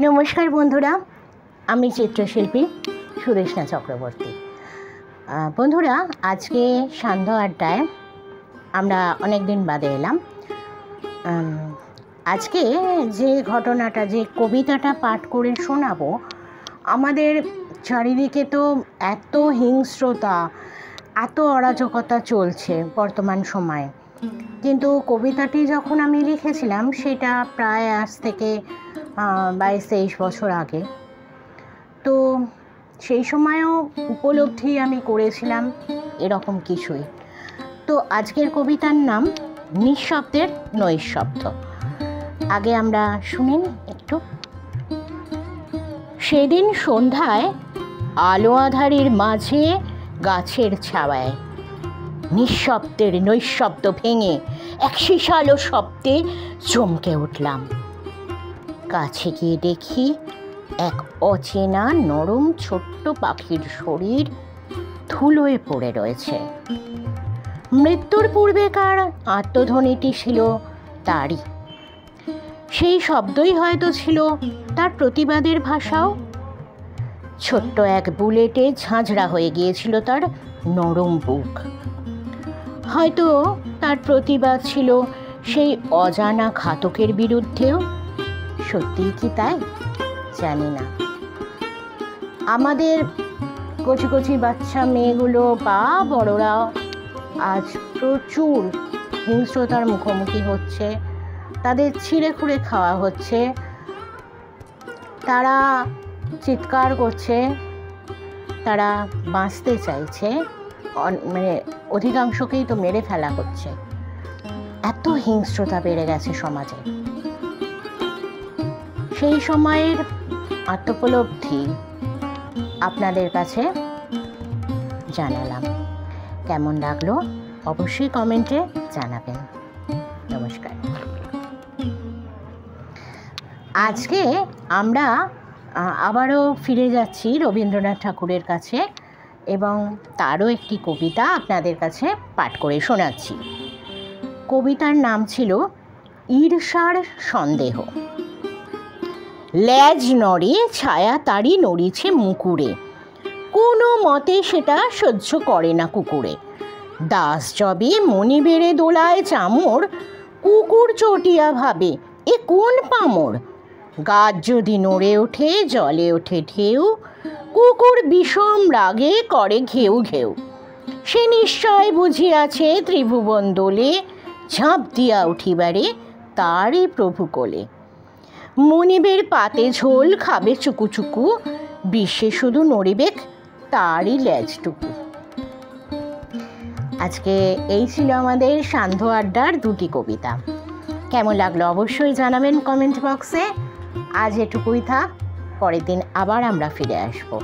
নমস্কার বন্ধুরা, আমি চিত্রশিল্পী সুদেষ্ণা চক্রবর্তী। বন্ধুরা, আজকে সান্ধ্য আড্ডায় আমরা অনেক দিন বাদে এলাম। আজকে যে ঘটনাটা, যে কবিতাটা পাঠ করে শোনাবো, আমাদের চারিদিকে তো এত হিংস্রতা, এত অরাজকতা চলছে বর্তমান সময়ে। কিন্তু কবিতাটি যখন আমি লিখেছিলাম সেটা প্রায় আজ থেকে 22-23 বছর আগে। তো সেই সময়ও উপলব্ধি আমি করেছিলাম এরকম কিছুই। তো আজকের কবিতার নাম নিঃশব্দের নৈঃশব্দ। আগে আমরা শুনিন একটু। সেদিন সন্ধ্যায় আলো আঁধারির মাঝে গাছের ছায়ায় নিঃশব্দের নৈঃশব্দ ভেঙে এক শিশালো শব্দে চমকে উঠলাম। কাছে গিয়ে দেখি এক অচেনা নরম ছোট্ট পাখির শরীর ধুলোয় পড়ে রয়েছে। মৃত্যুর পূর্বেকার আত্মধ্বনিটি ছিল তারই। সেই শব্দই হয়তো ছিল তার প্রতিবাদের ভাষাও। ছোট্ট এক বুলেটে ঝাঁঝরা হয়ে গিয়েছিল তার নরম বুক। হয়তো তার প্রতিবাদ ছিল সেই অজানা ঘাতকের বিরুদ্ধেও। সত্যিই কি তাই? জানি না। আমাদের কচি কচি বাচ্চা মেয়েগুলো বা বড়রাও আজ প্রচুর হিংস্রতার মুখোমুখি হচ্ছে। তাদের ছিঁড়ে খুঁড়ে খাওয়া হচ্ছে, তারা চিৎকার করছে, তারা বাঁচতে চাইছে, মানে অধিকাংশকেই তো মেরে ফেলা হচ্ছে। এত হিংস্রতা বেড়ে গেছে সমাজে। সেই সময়ের আত্মোপলব্ধি আপনাদের কাছে জানালাম। কেমন লাগলো অবশ্যই কমেন্টে জানাবেন। নমস্কার। আজকে আমরা আবারও ফিরে যাচ্ছি রবীন্দ্রনাথ ঠাকুরের কাছে এবং তারও একটি কবিতা আপনাদের কাছে পাঠ করে শোনাচ্ছি। কবিতার নাম ছিল ঈর্ষার সন্দেহ। ল্যাজ নড়ে, ছায়া তারি নড়িছে মুকুরে, কোনো মতে সেটা সহ্য করে না কুকুরে। দাস যবে মনি বেড়ে দোলায় চামর, কুকুর চটিয়া ভাবে এ কোন পামর। গাছ যদি নড়ে ওঠে, জলে ওঠে ঢেউ, কুকুর বিষম রাগে করে ঘেউ ঘেউ। সে নিশ্চয় বুঝিয়াছে ত্রিভুবন দোলে, ঝাঁপ দিয়া উঠিবারে তারই প্রভু কোলে। মনিবের পাতে ঝোল খাবে চুকু চুকু, বিশ্বে শুধু নড়িবেক তারই লেজটুকু। আজকে এই ছিল আমাদের সান্ধ্য আড্ডার দুটি কবিতা। কেমন লাগলো অবশ্যই জানাবেন কমেন্ট বক্সে। আজ এটুকুই থাক, পরের দিন আবার আমরা ফিরে আসবো।